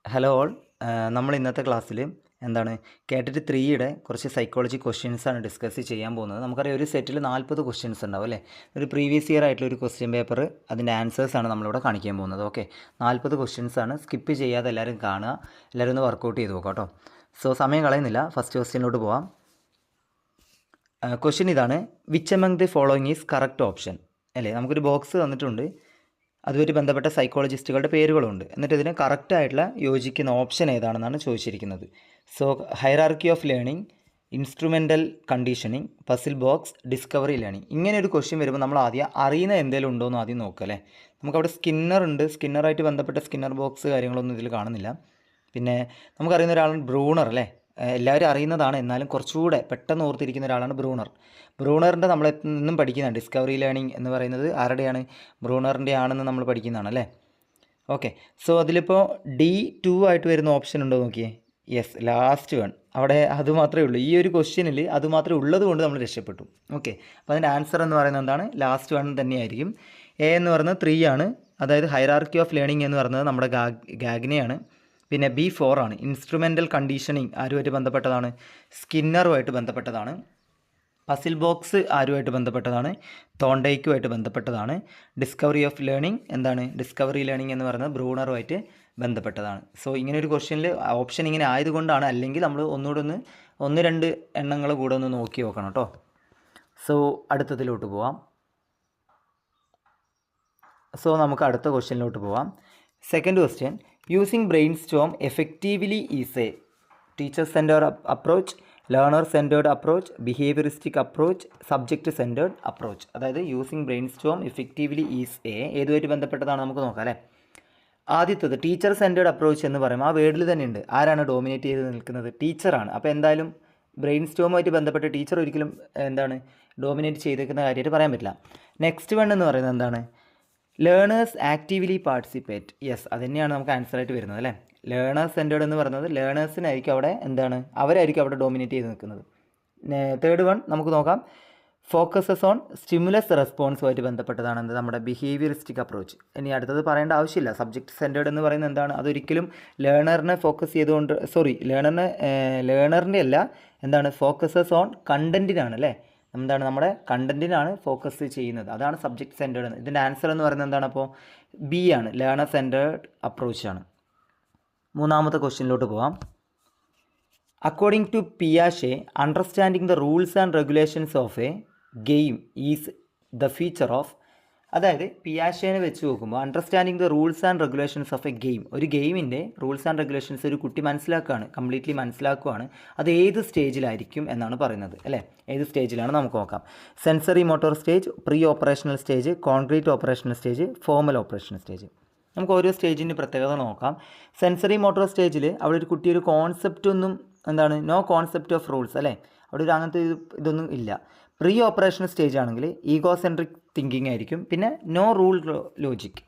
Hello all. നമ്മൾ ഇന്നത്തെ ക്ലാസ്സിൽ എന്താണ് കാറ്റഗറി 3യുടെ കുറച്ച് സൈക്കോളജി ക്വസ്റ്റ്യൻസാണ് ഡിസ്കസ് ചെയ്യാൻ പോകുന്നത്. നമുക്കറിയാം ഒരു സെറ്റിൽ 40 ക്വസ്റ്റ്യൻസ് ഉണ്ടാവും അല്ലേ. ഒരു പ്രീവിയസ് ഇയർ ആയിട്ടുള്ള ഒരു ക്വസ്റ്റ്യൻ പേപ്പർ, അതിൻ്റെ ആൻസേഴ്സാണ് നമ്മളിവിടെ കാണിക്കാൻ പോകുന്നത്. ഓക്കെ, 40 ക്വസ്റ്റ്യൻസാണ്. സ്കിപ്പ് ചെയ്യാതെ എല്ലാവരും കാണുക, എല്ലാവരും ഒന്ന് വർക്കൗട്ട് ചെയ്ത് നോക്കാം കേട്ടോ. സോ സമയം കളയുന്നില്ല, ഫസ്റ്റ് ക്വസ്റ്റ്യനിലോട്ട് പോവാം. ക്വസ്റ്റ്യൻ ഇതാണ്: which among the following is correct option അല്ലേ. നമുക്കൊരു ബോക്സ് തന്നിട്ടുണ്ട്, അതുമായിട്ട് ബന്ധപ്പെട്ട സൈക്കോളജിസ്റ്റുകളുടെ പേരുകളുണ്ട്. എന്നിട്ട് ഇതിന് കറക്റ്റായിട്ടുള്ള യോജിക്കുന്ന ഓപ്ഷൻ ഏതാണെന്നാണ് ചോദിച്ചിരിക്കുന്നത്. So hierarchy of learning, instrumental conditioning, puzzle box, discovery learning. ഇങ്ങനെ ഒരു ക്വസ്റ്റ്യൻ വരുമ്പോൾ നമ്മൾ ആദ്യം അറിയുന്ന എന്തെങ്കിലും ഉണ്ടോ എന്ന് ആദ്യം നോക്കുക അല്ലേ. നമുക്കവിടെ സ്കിന്നർ ഉണ്ട്, സ്കിന്നറായിട്ട് ബന്ധപ്പെട്ട സ്കിന്നർ ബോക്സ് കാര്യങ്ങളൊന്നും ഇതിൽ കാണുന്നില്ല. പിന്നെ നമുക്കറിയുന്ന ഒരാളാണ് ബ്രൂണർ അല്ലേ. എല്ലാവരും അറിയുന്നതാണ്, എന്നാലും കുറച്ചുകൂടെ പെട്ടെന്ന് ഓർത്തിരിക്കുന്ന ഒരാളാണ് ബ്രൂണർ. ബ്രൂണറിൻ്റെ നമ്മൾ എന്നും പഠിക്കുന്നതാണ്. ഡിസ്കവറി ലേണിംഗ് എന്ന് പറയുന്നത് ആരുടെയാണ്? ബ്രൂണറിൻ്റെ ആണെന്ന് നമ്മൾ പഠിക്കുന്നതാണ് അല്ലേ. ഓക്കെ, സോ അതിലിപ്പോൾ D2 ആയിട്ട് വരുന്ന ഓപ്ഷൻ ഉണ്ടോ നോക്കിയേ. Yes, last one. അവിടെ അത് മാത്രമേ ഉള്ളൂ. ഈ ഒരു ക്വസ്റ്റ്യനിൽ അത് മാത്രമേ ഉള്ളത് കൊണ്ട് നമ്മൾ രക്ഷപ്പെട്ടു. ഓക്കെ, അപ്പോൾ അതിൻ്റെ ആൻസർ എന്ന് പറയുന്നത് എന്താണ്? ലാസ്റ്റ് വൺ തന്നെയായിരിക്കും. എ എന്ന് പറയുന്നത് 3 ആണ്, അതായത് ഹൈറാർക്കി ഓഫ് ലേണിംഗ് എന്ന് പറയുന്നത് നമ്മുടെ ഗാഗ്നെയാണ്. പിന്നെ B4 ആണ്, ഇൻസ്ട്രുമെൻ്റൽ കണ്ടീഷനിങ് ആരുമായിട്ട് ബന്ധപ്പെട്ടതാണ്? സ്കിന്നറുമായിട്ട് ബന്ധപ്പെട്ടതാണ്. പസിൽ ബോക്സ് ആരുമായിട്ട് ബന്ധപ്പെട്ടതാണ്? തോണ്ടയ്ക്കുമായിട്ട് ബന്ധപ്പെട്ടതാണ്. ഡിസ്കവറി ഓഫ് ലേണിംഗ് എന്താണ്? ഡിസ്കവറി ലേണിംഗ് എന്ന് പറയുന്നത് ബ്രൂണറുമായിട്ട് ബന്ധപ്പെട്ടതാണ്. സോ ഇങ്ങനെ ഒരു ക്വസ്റ്റ്യനിൽ ഓപ്ഷൻ ഇങ്ങനെ ആയതുകൊണ്ടാണ്, അല്ലെങ്കിൽ നമ്മൾ ഒന്നുകൂടെ ഒന്ന് രണ്ട് എണ്ണങ്ങൾ കൂടെ ഒന്ന് നോക്കി നോക്കണം കേട്ടോ. സോ അടുത്തതിലോട്ട് പോവാം. സോ നമുക്ക് അടുത്ത ക്വസ്റ്റ്യനിലോട്ട് പോവാം. Second question: using brain storm effectively is a teacher centred approach, learner centred approach, behaviouristic approach, subject centred approach. അതായത് using brain storm effectively is a ഏതുമായിട്ട് ബന്ധപ്പെട്ടതാണ് നമുക്ക് നോക്കാം അല്ലേ. ആദ്യത്തത് ടീച്ചർ സെൻറ്റേർഡ് അപ്രോച്ച് എന്ന് പറയുമ്പോൾ ആ വേർഡിൽ തന്നെ ഉണ്ട് ആരാണ് ഡോമിനേറ്റ് ചെയ്ത് നിൽക്കുന്നത്? ടീച്ചറാണ്. അപ്പോൾ എന്തായാലും ബ്രെയിൻ സ്റ്റോമുമായിട്ട് ബന്ധപ്പെട്ട് ടീച്ചർ ഒരിക്കലും എന്താണ് ഡോമിനേറ്റ് ചെയ്തേക്കുന്ന കാര്യമായിട്ട് പറയാൻ പറ്റില്ല. നെക്സ്റ്റ് വൺ എന്ന് പറയുന്നത് എന്താണ്? Learners actively participate. യെസ്, അത് തന്നെയാണ് നമുക്ക് ആൻസറായിട്ട് വരുന്നത് അല്ലേ. ലേണേഴ്സ് സെൻറ്റേർഡ് എന്ന് പറയുന്നത് ലേണേഴ്സിനായിരിക്കും അവിടെ എന്താണ്, അവരായിരിക്കും അവിടെ ഡോമിനേറ്റ് ചെയ്ത് നിൽക്കുന്നത്. തേർഡ് വൺ നമുക്ക് നോക്കാം. ഫോക്കസസ് ഓൺ സ്റ്റിമുലസ് റെസ്പോൺസുമായിട്ട് ബന്ധപ്പെട്ടതാണ് എന്ത്? നമ്മുടെ ബിഹേവിയറിസ്റ്റിക് അപ്രോച്ച്. ഇനി അടുത്തത് പറയേണ്ട ആവശ്യമില്ല. സബ്ജക്റ്റ് സെൻറ്റേർഡ് എന്ന് പറയുന്നത് എന്താണ്? അതൊരിക്കലും ലേണറിനെ ഫോക്കസ് ചെയ്തുകൊണ്ട് ലേണറിൻ്റെ അല്ല, എന്താണ്? ഫോക്കസസ് ഓൺ കണ്ടൻറ്റിനാണ് അല്ലേ. എന്താണ്? നമ്മുടെ കണ്ടൻറ്റിനാണ് ഫോക്കസ് ചെയ്യുന്നത്. അതാണ് സബ്ജക്റ്റ് സെൻറ്റേർഡ്. ഇതിൻ്റെ ആൻസർ എന്ന് പറയുന്നത് എന്താണ്? അപ്പോൾ B ആണ്, ലേണർ സെൻറ്റേർഡ് അപ്രോച്ചാണ്. മൂന്നാമത്തെ ക്വസ്റ്റ്യനിലോട്ട് പോവാം. അക്കോർഡിംഗ് ടു പിയാഷെ, understanding the rules and regulations of a game is the feature of. അതായത് പിയാഷേനെ വെച്ച് നോക്കുമ്പോൾ understanding the rules and regulations of a game, ഒരു ഗെയിമിൻ്റെ റൂൾസ് ആൻഡ് റെഗുലേഷൻസ് ഒരു കുട്ടി മനസ്സിലാക്കുകയാണ്, കംപ്ലീറ്റ്ലി മനസ്സിലാക്കുകയാണ്. അത് ഏത് സ്റ്റേജിലായിരിക്കും എന്നാണ് പറയുന്നത് അല്ലേ. ഏത് സ്റ്റേജിലാണ് നമുക്ക് നോക്കാം. Sensory motor stage, pre operational stage, concrete operational stage, formal operational stage. നമുക്ക് ഓരോ സ്റ്റേജിൻ്റെ പ്രത്യേകത നോക്കാം. സെൻസറി മോട്ടോർ സ്റ്റേജിൽ അവിടെ ഒരു കുട്ടി ഒരു കോൺസെപ്റ്റ് ഒന്നും എന്താണ്, നോ കോൺസെപ്റ്റ് ഓഫ് റൂൾസ് അല്ലേ. അവിടെ ഒരു അങ്ങനത്തെ ഇതൊന്നും ഇല്ല. പ്രീ ഓപ്പറേഷണൽ സ്റ്റേജ് ആണെങ്കിൽ ഈഗോസെൻട്രിക് തിങ്കിങ് ആയിരിക്കും, പിന്നെ നോ റൂൾ ലോജിക്,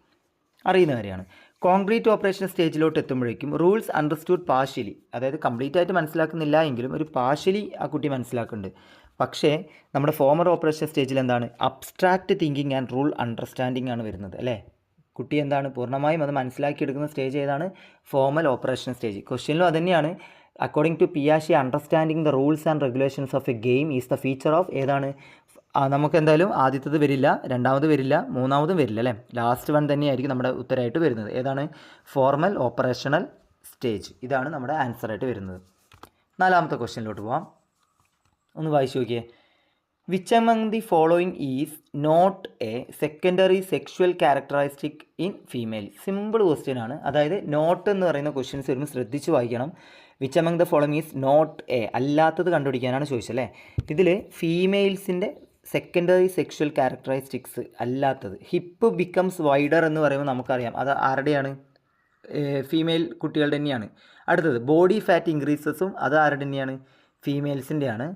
അറിയുന്ന കാര്യമാണ്. കോൺക്രീറ്റ് ഓപ്പറേഷണൽ സ്റ്റേജിലോട്ട് എത്തുമ്പോഴേക്കും റൂൾസ് അണ്ടർസ്റ്റുഡ് പാർഷ്യലി, അതായത് കംപ്ലീറ്റ് ആയിട്ട് മനസ്സിലാക്കുന്നില്ല എങ്കിലും ഒരു പാർഷ്യലി ആ കുട്ടി മനസ്സിലാക്കുന്നുണ്ട്. പക്ഷേ നമ്മുടെ ഫോമർ ഓപ്പറേഷൻ സ്റ്റേജിൽ എന്താണ്? Abstract thinking and rule understanding ആണ് വരുന്നത് അല്ലേ. കുട്ടി എന്താണ് പൂർണ്ണമായും അത് മനസ്സിലാക്കിയെടുക്കുന്ന സ്റ്റേജ് ഏതാണ്? Formal operation stage. ക്വസ്റ്റ്യനിലും അത് തന്നെയാണ്. അക്കോർഡിംഗ് ടു പിയാഷെ, understanding the rules and regulations of a game is the feature of ഏതാണ്? നമുക്ക് എന്തായാലും ആദ്യത്തത് വരില്ല, രണ്ടാമത് വരില്ല, മൂന്നാമതും വരില്ല അല്ലേ. ലാസ്റ്റ് വൺ തന്നെയായിരിക്കും നമ്മുടെ ഉത്തരമായിട്ട് വരുന്നത്. ഏതാണ്? Formal operational stage. ഇതാണ് നമ്മുടെ ആൻസറായിട്ട് വരുന്നത്. നാലാമത്തെ ക്വസ്റ്റ്യനിലോട്ട് പോവാം. ഒന്ന് വായിച്ചു നോക്കിയേ. Which among the following is not a secondary sexual characteristic in female? Simple question ആണ്. അതായത് നോട്ട് എന്ന് പറയുന്ന ക്വസ്റ്റ്യൻസ് വരുമ്പോൾ ശ്രദ്ധിച്ച് വായിക്കണം. Which among the following is not a, അല്ലാത്തത് കണ്ടുപിടിക്കാനാണ് ചോദിച്ചല്ലേ. ഇതിൽ ഫീമെയിൽസിൻ്റെ സെക്കൻഡറി സെക്ഷുവൽ ക്യാരക്ടറിസ്റ്റിക്സ് അല്ലാത്തത്, ഹിപ്പ് ബിക്കംസ് വൈഡർ എന്ന് പറയുമ്പോൾ നമുക്കറിയാം അത് ആരുടെയാണ്? ഫീമെയിൽ കുട്ടികളുടെ തന്നെയാണ്. അടുത്തത് ബോഡി ഫാറ്റ് ഇൻക്രീസസും അത് ആരുടെ തന്നെയാണ്? ഫീമെയിൽസിൻ്റെയാണ്.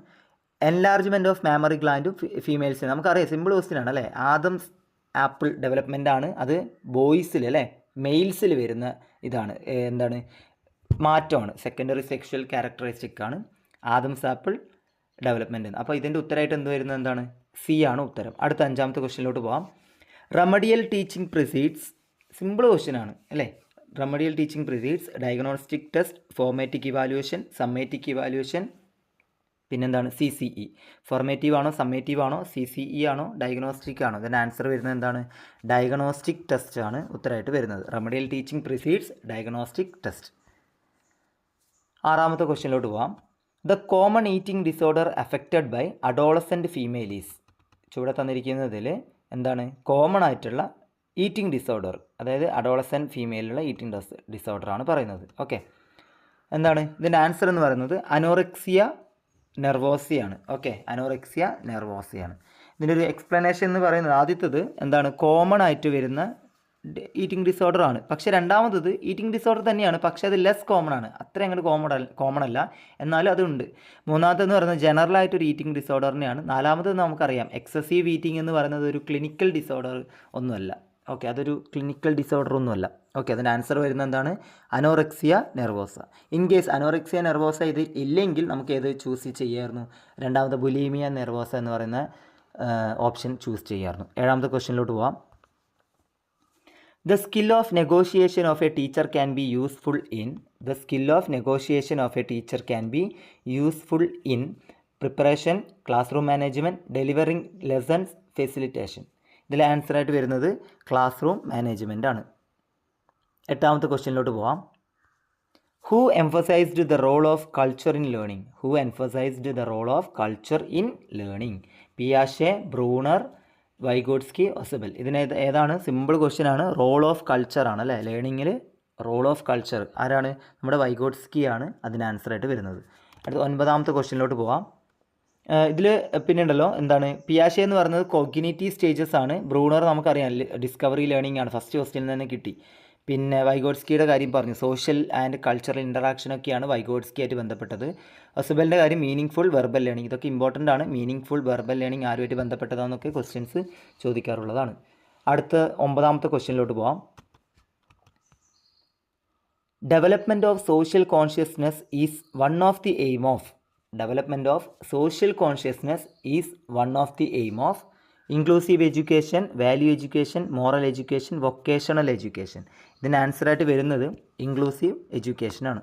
എൻലാർജ്മെൻറ്റ് ഓഫ് മാമറി ഗ്ലാൻഡും ഫീമെയിൽസിന് നമുക്കറിയാം. സിമ്പിൾ ക്വസ്റ്റ്യൻ ആണ് അല്ലേ. ആദംസ് ആപ്പിൾ ഡെവലപ്മെൻ്റ് ആണ് അത് ബോയ്സിൽ അല്ലേ. മെയിൽസിൽ വരുന്ന ഇതാണ് എന്താണ്? മാറ്റമാണ്. സെക്കൻഡറി സെക്ഷുവൽ ക്യാരക്ടറിസ്റ്റിക് ആണ് ആദംസ് ആപ്പിൾ ഡെവലപ്മെൻറ്റ്. അപ്പോൾ ഇതിൻ്റെ ഉത്തരമായിട്ട് എന്ത് വരുന്നത്? എന്താണ്? C ആണ് ഉത്തരം. അടുത്ത അഞ്ചാമത്തെ ക്വസ്റ്റ്യനിലോട്ട് പോകാം. Remedial teaching precedes. Simple question ആണ് അല്ലേ. Remedial teaching precedes diagnostic test, formative evaluation, summative evaluation, പിന്നെന്താണ് CCE. ഫോർമേറ്റീവ് ആണോ സമ്മേറ്റീവ് ആണോ CCE ആണോ ഡയഗ്നോസ്റ്റിക് ആണോ? ഇതിൻ്റെ ആൻസർ വരുന്നത് എന്താണ്? ഡയഗ്നോസ്റ്റിക് ടെസ്റ്റ് ആണ് ഉത്തരമായിട്ട് വരുന്നത്. Remedial teaching precedes diagnostic test. ആറാമത്തെ ക്വസ്റ്റ്യനിലോട്ട് പോവാം. The common eating disorder affected by adolescent female is. ചുവടെ തന്നിരിക്കുന്നതിൽ എന്താണ് കോമൺ ആയിട്ടുള്ള ഈറ്റിംഗ് ഡിസോർഡർ, അതായത് അഡോളസെൻറ്റ് ഫീമെയിലുള്ള ഈറ്റിംഗ് ഡിസോർഡറാണ് പറയുന്നത്. ഓക്കെ, എന്താണ് ഇതിൻ്റെ ആൻസർ എന്ന് പറയുന്നത്? അനോറെക്സിയ നെർവോസിയാണ്. ഓക്കെ, അനോറെക്സിയ നെർവോസിയാണ്. ഇതിൻ്റെ ഒരു എക്സ്പ്ലനേഷൻ എന്ന് പറയുന്നത് ആദ്യത്തത് എന്താണ് കോമൺ ആയിട്ട് വരുന്ന ഈറ്റിംഗ് ഡിസോർഡർ ആണ്. പക്ഷേ രണ്ടാമത്തത് ഈറ്റിംഗ് ഡിസോർഡർ തന്നെയാണ്, പക്ഷേ അത് ലെസ് കോമൺ ആണ്, അത്ര അങ്ങോട്ട് കോമൺ അല്ല, എന്നാലും അതുണ്ട്. മൂന്നാമത്തെന്ന് പറയുന്നത് ജനറൽ ആയിട്ടൊരു ഈറ്റിംഗ് ഡിസോർഡറിനെയാണ്. നാലാമത്തത് നമുക്കറിയാം എക്സസീവ് ഈറ്റിംഗ് എന്ന് പറയുന്നത് ഒരു ക്ലിനിക്കൽ ഡിസോർഡർ ഒന്നുമല്ല. ഓക്കെ, അതൊരു ക്ലിനിക്കൽ ഡിസോർഡർ ഒന്നുമല്ല. ഓക്കെ, അതിൻ്റെ ആൻസർ വരുന്നത് എന്താണ്? Anorexia nervosa. In case anorexia nervosa ഇത് ഇല്ലെങ്കിൽ നമുക്ക് ഏത് ചൂസ് ചെയ്യാമായിരുന്നു? രണ്ടാമത്തെ ബുലീമിയ നെർവോസ എന്ന് പറയുന്ന ഓപ്ഷൻ ചൂസ് ചെയ്യാമായിരുന്നു. ഏഴാമത്തെ ക്വസ്റ്റ്യനിലോട്ട് പോവാം. The skill of negotiation of a teacher can be useful in. The skill of negotiation of a teacher can be useful in preparation, classroom management, delivering lessons, facilitation. ഇതിൽ answer ആയിട്ട് വരുന്നത് classroom management ആണ്. എട്ടാമത്തെ ക്വസ്റ്റ്യനിലോട്ട് പോവാം. Who emphasised the role of culture in learning? Who emphasised the role of culture in learning? പിയാഷെ, Bruner, Vygotsky, Ausubel. ഇതിന് ഏതാണ്? സിമ്പിൾ ക്വസ്റ്റ്യൻ ആണ്. റോൾ ഓഫ് കൾച്ചർ ആണ് അല്ലേ, ലേണിങ്ങിൽ റോൾ ഓഫ് കൾച്ചർ ആരാണ്? നമ്മുടെ വൈഗോട്സ്കി ആണ് അതിന് ആൻസർ ആയിട്ട് വരുന്നത്. അടുത്ത ഒൻപതാമത്തെ ക്വസ്റ്റ്യനിലോട്ട് പോവാം. ഇതിൽ പിന്നെ ഉണ്ടല്ലോ എന്താണ് പിയാഷെ എന്ന് പറയുന്നത് കോഗ്നിറ്റീവ് സ്റ്റേജസ് ആണ്. ബ്രൂണർ നമുക്കറിയാം ഡിസ്കവറി ലേണിംഗ് ആണ്, ഫസ്റ്റ് ക്വസ്റ്റ്യനിൽ തന്നെ കിട്ടി. പിന്നെ വൈഗോട്സ്കിയുടെ കാര്യം പറഞ്ഞു, സോഷ്യൽ ആൻഡ് കൾച്ചറൽ ഇൻറ്ററാക്ഷനൊക്കെയാണ് വൈഗോട്സ്കി ആയിട്ട് ബന്ധപ്പെട്ടത്. ഒസബലിൻ്റെ കാര്യം മീനിങ് ഫുൾ വെർബൽ ലേണിംഗ്. ഇതൊക്കെ ഇമ്പോർട്ടൻ്റ് ആണ്. മീനിങ് ഫുൾ വെർബൽ ലേണിംഗ് ആരുമായിട്ട് ബന്ധപ്പെട്ടതാണെന്നൊക്കെ ക്വസ്റ്റ്യൻസ് ചോദിക്കാറുള്ളതാണ്. അടുത്ത ഒമ്പതാമത്തെ ക്വസ്റ്റ്യനിലോട്ട് പോവാം. Development of social consciousness is one of the aim of. Development of social consciousness is one of the aim of inclusive education, value education, moral education, vocational education. ഇതിന് ആൻസറായിട്ട് വരുന്നത് ഇൻക്ലൂസീവ് എഡ്യൂക്കേഷൻ ആണ്.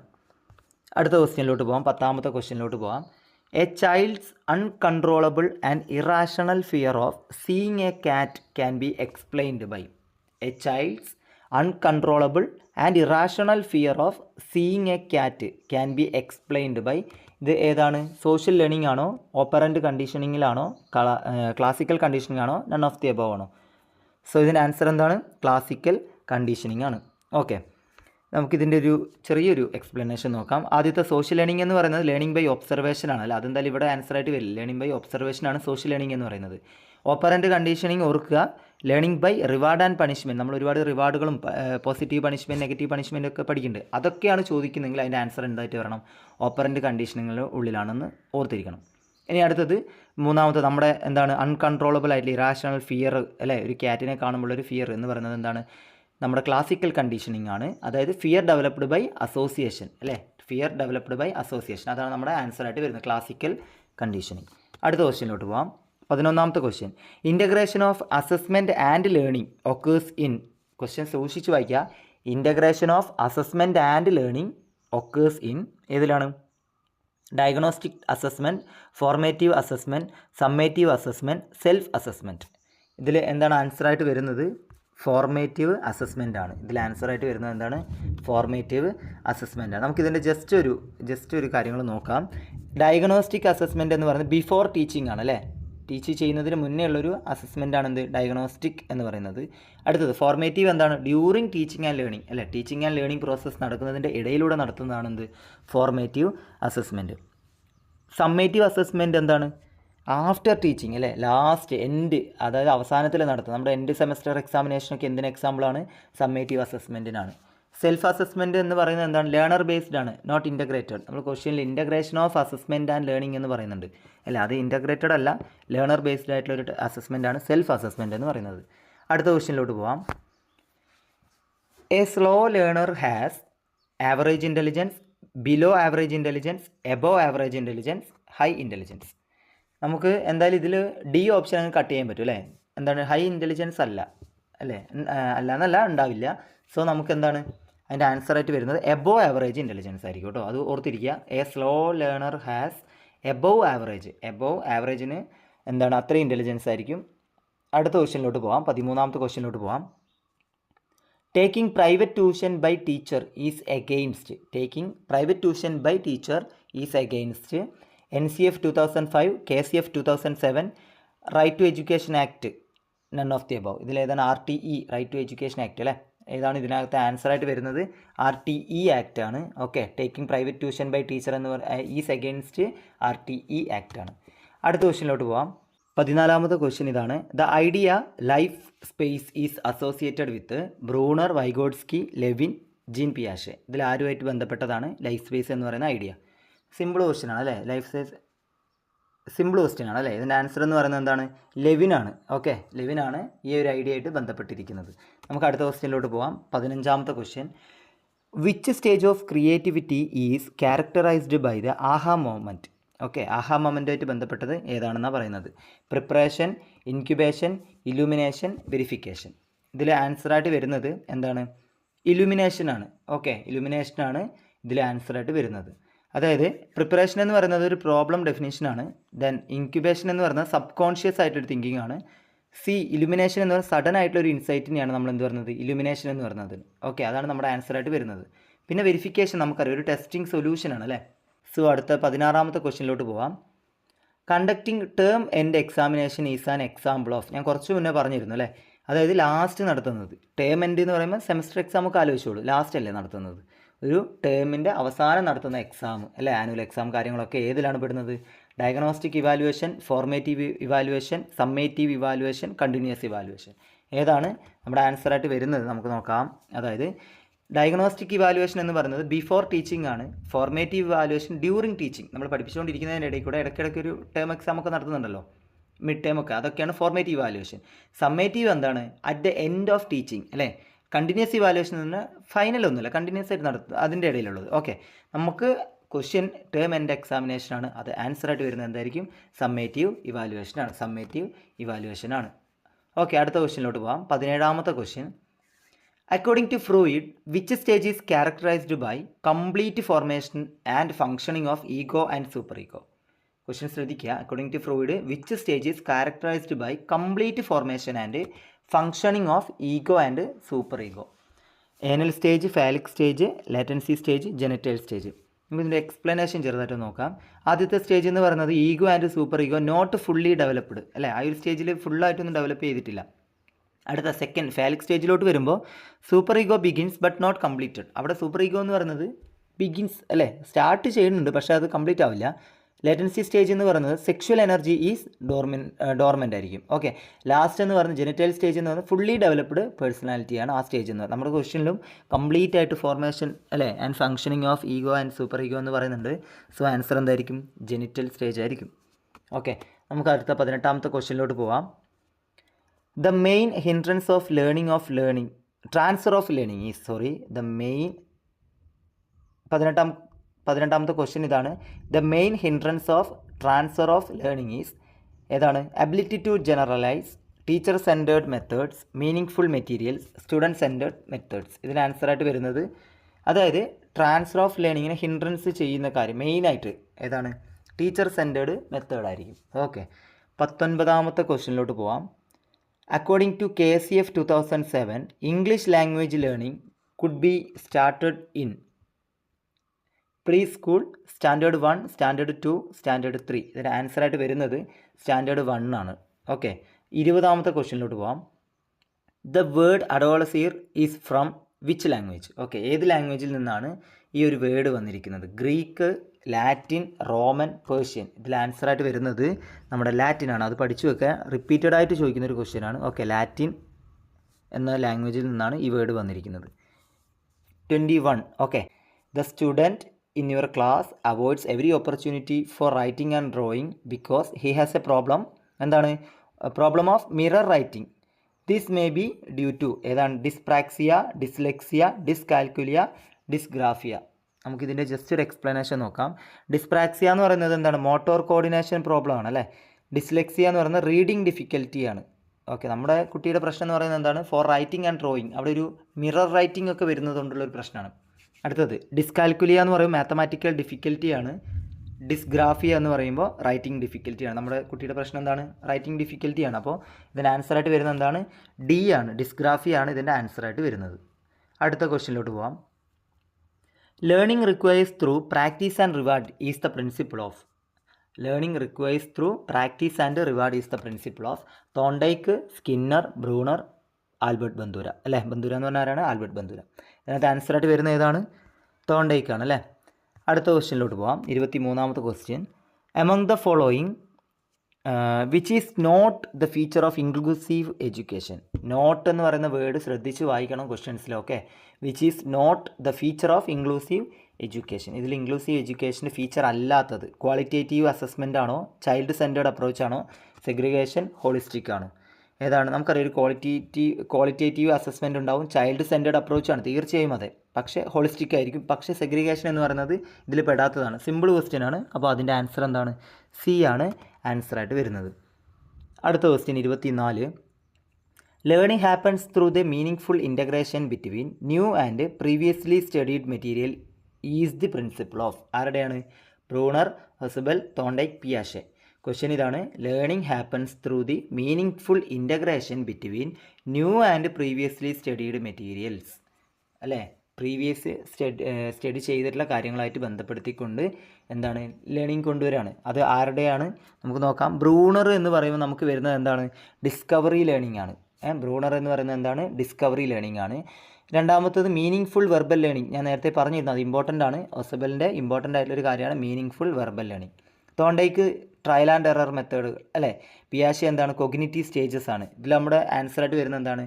അടുത്ത ക്വസ്റ്റ്യനിലോട്ട് പോകാം. പത്താമത്തെ ക്വസ്റ്റ്യനിലോട്ട് പോകാം. A child's uncontrollable and irrational fear of seeing a cat can be explained by. A child's uncontrollable and irrational fear of seeing a cat can be explained by. ഇത് ഏതാണ്? സോഷ്യൽ ലേണിംഗ് ആണോ, ഓപ്പറൻ്റ് കണ്ടീഷനിങ്ങിലാണോ, classical conditioning ആണോ, none of the above ആണോ? So ഇതിൻ്റെ answer എന്താണ്? Classical conditioning ആണ്. Okay, നമുക്കിതിൻ്റെ ഒരു ചെറിയൊരു എക്സ്പ്ലനേഷൻ നോക്കാം. ആദ്യത്തെ സോഷ്യൽ ലേണിംഗ് എന്ന് പറയുന്നത് ലേണിംഗ് ബൈ ഒബ്സർവേഷൻ ആണ് അല്ല, അതെന്തായാലും ഇവിടെ ആൻസറായിട്ട് വരില്ല. ലേണിംഗ് ബൈ ഒബ്സർവേഷൻ ആണ് സോഷ്യൽ ലേണിംഗ് എന്ന് പറയുന്നത്. ഓപ്പറൻ്റ് കണ്ടീഷനിങ് ഓർക്കുക. Learning by reward and punishment, നമ്മൾ ഒരുപാട് റിവാർഡുകളും പോസിറ്റീവ് പണിഷ്മെൻറ്റ്, നെഗറ്റീവ് പണിഷ്മെൻറ്റ് ഒക്കെ പഠിക്കുന്നുണ്ട്. അതൊക്കെയാണ് ചോദിക്കുന്നതെങ്കിൽ അതിൻ്റെ ആൻസർ എന്തായിട്ട് വരണം? ഓപ്പറൻ്റ് കണ്ടീഷനിങ്ങിൻ്റെ ഉള്ളിലാണെന്ന് ഓർത്തിരിക്കണം. ഇനി അടുത്തത് മൂന്നാമത്തെ നമ്മുടെ എന്താണ് അൺകൺട്രോളബിൾ ആയിട്ടുള്ള ഇറാഷണൽ ഫിയർ അല്ലേ, ഒരു ക്യാറ്റിനെ കാണുമ്പോഴൊരു ഫിയർ എന്ന് പറയുന്നത് എന്താണ്? നമ്മുടെ ക്ലാസിക്കൽ കണ്ടീഷനിങ് ആണ്. അതായത് ഫിയർ ഡെവലപ്ഡ് ബൈ അസോസിയേഷൻ അല്ലേ, ഫിയർ ഡെവലപ്ഡ് ബൈ അസോസിയേഷൻ, അതാണ് നമ്മുടെ ആൻസറായിട്ട് വരുന്നത് ക്ലാസിക്കൽ കണ്ടീഷനിങ്. അടുത്ത ക്വസ്റ്റ്യനിലോട്ട് പോകാം. 11ാമത്തെ question. Integration of assessment and learning occurs in. Question സൂക്ഷിച്ച് വായിക്കുക. Integration of assessment and learning occurs in ഏതിലാണ്? Diagnostic assessment, formative assessment, summative assessment, self assessment. ഇതിൽ എന്താണ് ആൻസറായിട്ട് വരുന്നത്? ഫോർമേറ്റീവ് അസസ്മെൻ്റ് ആണ്. ഇതിൽ ആൻസറായിട്ട് വരുന്നത് എന്താണ്? ഫോർമേറ്റീവ് അസസ്മെൻ്റ് ആണ്. നമുക്കിതിൻ്റെ ജസ്റ്റ് ഒരു കാര്യങ്ങൾ നോക്കാം. ഡയഗ്നോസ്റ്റിക് അസസ്മെൻറ്റ് എന്ന് പറയുന്നത് ബിഫോർ ടീച്ചിങ് ആണ് അല്ലേ, ടീച്ച് ചെയ്യുന്നതിന് മുന്നേ ഉള്ളൊരു അസസ്മെൻ്റ് ആണ് എന്ത്? ഡയഗ്നോസ്റ്റിക് എന്ന് പറയുന്നത്. അടുത്തത് ഫോർമേറ്റീവ് എന്താണ്? ഡ്യൂറിങ് ടീച്ചിങ് ആൻഡ് ലേണിംഗ് അല്ലേ, ടീച്ചിങ് ആൻഡ് ലേണിംഗ് പ്രോസസ്സ് നടക്കുന്നതിൻ്റെ ഇടയിലൂടെ നടത്തുന്നതാണ് എന്ത്? Formative assessment. സമ്മേറ്റീവ് അസസ്മെൻറ്റ് എന്താണ്? ആഫ്റ്റർ ടീച്ചിങ് അല്ലേ, ലാസ്റ്റ് എൻഡ്, അതായത് അവസാനത്തിൽ നടത്തുന്നത്. നമ്മുടെ എൻഡ് സെമസ്റ്റർ എക്സാമിനേഷനൊക്കെ എന്തിന് എക്സാമ്പിളാണ്? സമ്മേറ്റീവ് അസസ്മെൻറ്റിനാണ്. സെൽഫ് അസസ്മെൻറ്റ് എന്ന് പറയുന്നത് എന്താണ്? ലേണർ ബേസ്ഡ് ആണ്, നോട്ട് ഇൻ്റഗ്രേറ്റഡ്. നമ്മൾ ക്വസ്റ്റ്യനിൽ integration of assessment and learning എന്ന് പറയുന്നുണ്ട് അല്ല, അത് ഇൻ്റഗ്രേറ്റഡ് അല്ല, ലേണർ ബേസ്ഡ് ആയിട്ടുള്ളൊരു അസസ്മെൻ്റ് ആണ് സെൽഫ് അസസ്മെൻറ്റ് എന്ന് പറയുന്നത്. അടുത്ത ക്വസ്റ്റ്യനിലോട്ട് പോവാം. A slow learner has average intelligence, below average intelligence, above average intelligence, high intelligence. നമുക്ക് എന്തായാലും ഇതിൽ ഡി ഓപ്ഷൻ അങ്ങ് കട്ട് ചെയ്യാൻ പറ്റും അല്ലേ. എന്താണ്? ഹൈ ഇൻ്റലിജൻസ് അല്ല അല്ലേ, അല്ല എന്നല്ല, ഉണ്ടാവില്ല. സോ നമുക്ക് എന്താണ് അതിൻ്റെ ആൻസറായിട്ട് വരുന്നത് എബോവ് ആവറേജ് ഇൻ്റലിജൻസ് ആയിരിക്കും കേട്ടോ. അത് ഓർത്തിരിക്കുക. A slow learner has above average. Above ആവറേജിന് എന്താണ് അത്രയും ഇൻ്റലിജൻസ് ആയിരിക്കും. അടുത്ത ക്വസ്റ്റ്യനിലോട്ട് പോകാം. 13ാമത്തെ ക്വസ്റ്റ്യനിലോട്ട് പോകാം. Taking private tuition by teacher is against. Taking private tuition by teacher is against NCF 2005, KCF 2007, right to education act, none of the above. ഇതിലേതാണ് RTE, right to education act അല്ലേ? ഏതാണ് ഇതിനകത്ത് ആൻസറായിട്ട് വരുന്നത്? RTE ആക്ട് ആണ്. Okay, taking private tuition by teacher എന്ന് is against RTE act ആണ്. അടുത്ത ക്വസ്റ്റ്യനിലോട്ട് പോവാം. 14ാമത്തെ ക്വസ്റ്റ്യൻ ഇതാണ്. The idea life space is associated with Bruner, Vygotsky, Lewin, Jean പിയാഷെ. ഇതിൽ ആരുമായിട്ട് ബന്ധപ്പെട്ടതാണ് ലൈഫ് സ്പേസ് എന്ന് പറയുന്ന ഐഡിയ? സിമ്പിൾ ക്വസ്റ്റ്യൻ ആണ് അല്ലേ? ലൈഫ് സ്പേസ് സിമ്പിൾ ക്വസ്റ്റ്യൻ ആണ് അല്ലേ? ഇതിൻ്റെ ആൻസർ എന്ന് പറയുന്നത് എന്താണ്? ലെവിനാണ്. ഓക്കെ, ലെവിനാണ് ഈ ഒരു ഐഡിയ ആയിട്ട് ബന്ധപ്പെട്ടിരിക്കുന്നത്. നമുക്ക് അടുത്ത ക്വസ്റ്റ്യനിലോട്ട് പോകാം. 15ാമത്തെ question. Which stage of creativity is characterised by the aha moment? Okay, aha മൊമെൻറ്റുമായിട്ട് ബന്ധപ്പെട്ടത് ഏതാണെന്നാണ് പറയുന്നത്? Preparation, incubation, illumination, verification. ഇതിൽ ആൻസറായിട്ട് വരുന്നത് എന്താണ്? ഇലൂമിനേഷനാണ്. ഓക്കെ, ഇലൂമിനേഷനാണ് ഇതിൽ ആൻസറായിട്ട് വരുന്നത്. അതായത് പ്രിപ്പറേഷൻ എന്ന് പറയുന്നത് ഒരു പ്രോബ്ലം ഡെഫിനേഷനാണ്. ദെൻ ഇൻക്യുബേഷൻ എന്ന് പറയുന്നത് സബ് കോൺഷ്യസ് ആയിട്ടൊരു തിങ്കിങ് ആണ്. ഇലുമിനേഷൻ എന്ന് പറയുന്നത് സഡൻ ആയിട്ടുള്ളൊരു ഇൻസൈറ്റിനെയാണ് നമ്മൾ എന്ത് പറയുന്നത്? ഇലുമിനേഷൻ എന്ന് പറയുന്നത്. ഓക്കെ, അതാണ് നമ്മുടെ ആൻസറായിട്ട് വരുന്നത്. പിന്നെ വെരിഫിക്കേഷൻ നമുക്കറിയാം, ഒരു ടെസ്റ്റിംഗ് സൊല്യൂഷനാണ് അല്ലേ? സോ അടുത്ത 16ാമത്തെ ക്വസ്റ്റ്യനിലോട്ട് പോവാം. Conducting term end examination is an example of. ഞാൻ കുറച്ച് മുന്നേ പറഞ്ഞിരുന്നു അല്ലേ? അതായത് ലാസ്റ്റ് നടത്തുന്നത്. ടേം എൻഡ് എന്ന് പറയുമ്പോൾ സെമസ്റ്റർ എക്സാം ഒക്കെ ആലോചിച്ചോളൂ, ലാസ്റ്റ് അല്ലേ നടത്തുന്നത്? ഒരു ടേമിൻ്റെ അവസാനം നടത്തുന്ന എക്സാം അല്ലേ, ആനുവൽ എക്സാം കാര്യങ്ങളൊക്കെ ഏതിലാണ് പെടുന്നത്? Diagnostic evaluation, formative evaluation, summative evaluation, continuous evaluation. ഏതാണ് നമ്മുടെ ആൻസറായിട്ട് വരുന്നത്? നമുക്ക് നോക്കാം. അതായത് ഡയഗ്നോസ്റ്റിക് ഇവാലുവേഷൻ എന്ന് പറയുന്നത് ബിഫോർ ടീച്ചിങ് ആണ്. Formative evaluation during teaching. നമ്മൾ പഠിപ്പിച്ചുകൊണ്ടിരിക്കുന്നതിൻ്റെ ഇടയിൽ കൂടെ ഇടയ്ക്കിടയ്ക്ക് ഒരു ടേം എക്സാം ഒക്കെ നടത്തുന്നുണ്ടല്ലോ, മിഡ് ടേം ഒക്കെ. അതൊക്കെയാണ് ഫോർമേറ്റീവ് ഇവാലുവേഷൻ. സമ്മേറ്റീവ് എന്താണ്? At the end of teaching അല്ലേ? കണ്ടിന്യൂസ് ഇവാലുവേഷൻ എന്ന് പറഞ്ഞാൽ ഫൈനൽ ഒന്നുമില്ല, കണ്ടിന്യൂസ് ആയിട്ട് നടത്തുക, അതിൻ്റെ ഇടയിലുള്ളത്. ഓക്കെ, നമുക്ക് ക്വസ്റ്റ്യൻ ടേം എൻഡ് എക്സാമിനേഷനാണ്. അത് ആൻസറായിട്ട് വരുന്നത് എന്തായിരിക്കും? സമ്മേറ്റീവ് ഇവാലുവേഷനാണ്. സമ്മേറ്റീവ് ഇവാലുവേഷനാണ്. ഓക്കെ, അടുത്ത ക്വസ്റ്റ്യനിലോട്ട് പോകാം. 17ാമത്തെ question. According to Freud, which stage is characterised by complete formation and functioning of ego and super ego? Question ശ്രദ്ധിക്കുക. According to Freud, which stage is characterised by complete formation and functioning of ego and super ego? Anal stage, phallic stage, latency stage, genital stage. നമുക്ക് ഇതിൻ്റെ explanation ചെറുതായിട്ട് നോക്കാം. ആദ്യത്തെ stage എന്ന് പറയുന്നത് ego and super ego not fully developed അല്ലേ? ആ ഒരു സ്റ്റേജിൽ ഫുള്ളായിട്ടൊന്നും ഡെവലപ്പ് ചെയ്തിട്ടില്ല. അടുത്ത സെക്കൻഡ് ഫാലിക് സ്റ്റേജിലോട്ട് വരുമ്പോൾ super ego begins but not completed. അവിടെ സൂപ്പർ ഈഗോ എന്ന് പറയുന്നത് ബിഗിൻസ് അല്ലേ, സ്റ്റാർട്ട് ചെയ്യുന്നുണ്ട് പക്ഷേ അത് കംപ്ലീറ്റ് ആവില്ല. ലേറ്റൻസി സ്റ്റേജ് എന്ന് പറയുന്നത് സെക്ഷുവൽ എനർജി ഈസ് ഡോർമെൻ്റ് ആയിരിക്കും. ഓക്കെ, ലാസ്റ്റ് എന്ന് പറയുന്നത് ജെനിറ്റൽ സ്റ്റേജ് എന്ന് പറയുന്നത് ഫുള്ളി ഡെവലപ്ഡ് പേഴ്സണാലിറ്റിയാണ് ആ സ്റ്റേജ് എന്ന് പറയുന്നത്. നമ്മുടെ ക്വസ്റ്റ്യനിലും കംപ്ലീറ്റ് ആയിട്ട് ഫോർമേഷൻ അല്ലേ and functioning of ego and super ego എന്ന് പറയുന്നുണ്ട്. സോ ആൻസർ എന്തായിരിക്കും? ജെനിറ്റൽ സ്റ്റേജ് ആയിരിക്കും. ഓക്കെ, നമുക്ക് അടുത്ത 18ാമത്തെ ക്വസ്റ്റ്യനിലോട്ട് പോവാം. The main hindrance of learning transfer of learning is the main 18ാമത്തെ ക്വസ്റ്റ്യൻ ഇതാണ്. The main hindrance of transfer of learning is ഏതാണ്? Ability to generalise, teacher centred methods, meaningful materials, student centred methods. ഇതിന് ആൻസറായിട്ട് വരുന്നത് അതായത് transfer of ലേണിങ്ങിനെ hindrance ചെയ്യുന്ന കാര്യം മെയിനായിട്ട് ഏതാണ്? ടീച്ചർ സെൻറ്റേർഡ് മെത്തേഡ് ആയിരിക്കും. ഓക്കെ, 19ാമത്തെ ക്വസ്റ്റ്യനിലോട്ട് പോവാം. According to KCF 2007, English language learning could be started in pre school, standard 1, standard 2, standard 3. ഇതിൻ്റെ ആൻസറായിട്ട് വരുന്നത് സ്റ്റാൻഡേർഡ് 1 ആണ്. ഓക്കെ, 20ാമത്തെ ക്വസ്റ്റ്യനിലോട്ട് പോകാം. The word adolescere is from which language? Okay, ഏത് ലാംഗ്വേജിൽ നിന്നാണ് ഈ ഒരു വേർഡ് വന്നിരിക്കുന്നത്? Greek, Latin, Roman, Persian. ഇതിൽ ആൻസറായിട്ട് വരുന്നത് നമ്മുടെ ലാറ്റിനാണ്. അത് പഠിച്ചു വെക്കുക, റിപ്പീറ്റഡ് ആയിട്ട് ചോദിക്കുന്ന ഒരു ക്വസ്റ്റ്യൻ ആണ്. ഓക്കെ, ലാറ്റിൻ എന്ന ലാംഗ്വേജിൽ നിന്നാണ് ഈ വേർഡ് വന്നിരിക്കുന്നത്. 21. Okay, the student in your class avoids every opportunity for writing and drawing because he has a problem. എന്താണ്? Problem of mirror writing. This may be due to ഏതാണ്? Dyspraxia, dyslexia, dyscalculia, dysgraphia. നമുക്കിതിൻ്റെ just ഒരു explanation നോക്കാം. Dyspraxia എന്ന് പറയുന്നത് എന്താണ്? Motor coordination problem ആണ് അല്ലേ? ഡിസ്ലെക്സിയ എന്ന് പറയുന്നത് റീഡിങ് ഡിഫിക്കൽറ്റിയാണ്. ഓക്കെ, നമ്മുടെ കുട്ടിയുടെ പ്രശ്നം എന്ന് പറയുന്നത് എന്താണ്? For writing and drawing. അവിടെ ഒരു മിറർ റൈറ്റിംഗ് ഒക്കെ വരുന്നത് കൊണ്ടുള്ളൊരു പ്രശ്നമാണ്. അടുത്തത് ഡിസ്കാൽക്കുലിയ എന്ന് പറയുമ്പോൾ മാത്തമാറ്റിക്കൽ ഡിഫിക്കൽറ്റിയാണ്. ഡിസ്ഗ്രാഫിയ എന്ന് പറയുമ്പോൾ റൈറ്റിംഗ് ഡിഫിക്കൽറ്റിയാണ്. നമ്മുടെ കുട്ടിയുടെ പ്രശ്നം എന്താണ്? റൈറ്റിംഗ് ഡിഫിക്കൽറ്റിയാണ്. അപ്പോൾ ഇതിൻ്റെ ആൻസറായിട്ട് വരുന്നത് എന്താണ്? ഡി ആണ്. ഡിസ്ഗ്രാഫിയാണ് ഇതിൻ്റെ ആൻസറായിട്ട് വരുന്നത്. അടുത്ത ക്വസ്റ്റ്യനിലോട്ട് പോവാം. Learning requires through practice and reward is the principle of. Learning requires through practice and reward is the principle of Thorndike, Skinner, Bruner, Albert Bandura. അല്ലേ, ബന്ദൂര എന്ന് പറഞ്ഞാൽ ആരാണ്? Albert Bandura. അതിനകത്ത് ആൻസറായിട്ട് വരുന്ന ഏതാണ്? തോണ്ടൈക്കാണ് അല്ലേ. അടുത്ത ക്വസ്റ്റ്യനിലോട്ട് പോകാം. 23ാമത്തെ question. Among the following which is not the feature of inclusive education. Not എന്ന് പറയുന്ന വേർഡ് ശ്രദ്ധിച്ച് വായിക്കണം ക്വസ്റ്റ്യൻസിൽ. Okay, which is not the feature of inclusive education. ഇതിൽ ഇൻക്ലൂസീവ് എഡ്യൂക്കേഷൻ്റെ ഫീച്ചർ അല്ലാത്തത് ക്വാളിറ്റേറ്റീവ് അസസ്മെൻ്റ് ആണോ, ചൈൽഡ് സെൻറ്റേർഡ് അപ്രോച്ച് ആണോ, സെഗ്രിഗേഷൻ, ഹോളിസ്റ്റിക് ആണോ? ഏതാണ്? നമുക്കറിയാം ഒരു ക്വാളിറ്റേറ്റീവ് അസസ്മെൻ്റ് ഉണ്ടാവും, ചൈൽഡ് സെൻറ്റേർഡ് അപ്രോച്ചാണ് തീർച്ചയായും അതെ, പക്ഷേ ഹോളിസ്റ്റിക് ആയിരിക്കും. പക്ഷേ സെഗ്രിഗേഷൻ എന്ന് പറയുന്നത് ഇതിൽ പെടാത്തതാണ്. സിമ്പിൾ ക്വസ്റ്റ്യൻ ആണ്. അപ്പോൾ അതിൻ്റെ ആൻസർ എന്താണ്? സി ആണ് ആൻസറായിട്ട് വരുന്നത്. അടുത്ത question 24. Learning happens through the meaning full integration between new and previously studied material is the principle of. ആരുടെയാണ്? ബ്രൂണർ, ഹസബൽ, തോണ്ടൈക്ക്, പിയാഷെ. ക്വസ്റ്റ്യൻ ഇതാണ്. Learning happens through the meaning full integration between new and previously studied materials. അല്ലേ, previous study ചെയ്തിട്ടുള്ള കാര്യങ്ങളായിട്ട് ബന്ധപ്പെടുത്തിക്കൊണ്ട് എന്താണ് learning കൊണ്ടുവരികയാണ്. അത് ആരുടെയാണ്? നമുക്ക് നോക്കാം. ബ്രൂണർ എന്ന് പറയുമ്പോൾ നമുക്ക് വരുന്നത് എന്താണ്? ഡിസ്കവറി ലേണിംഗ് ആണ്. ബ്രൂണർ എന്ന് പറയുന്നത് എന്താണ്? ഡിസ്കവറി ലേണിംഗ് ആണ്. രണ്ടാമത്തത് മീനിങ് ഫുൾ വെർബൽ ലേണിംഗ്. ഞാൻ നേരത്തെ പറഞ്ഞിരുന്നു, അത് ഇമ്പോർട്ടൻ്റ് ആണ്. ഒസബലിൻ്റെ ഇമ്പോർട്ടൻ്റ് ആയിട്ടുള്ളൊരു കാര്യമാണ് meaning full verbal learning. തോണ്ടയ്ക്ക് trial and error method അല്ലേ. പിയാഷെ എന്താണ്? കൊഗ്നിറ്റീവ് സ്റ്റേജസ് ആണ്. ഇതിൽ നമ്മുടെ ആൻസറായിട്ട് വരുന്നത് എന്താണ്?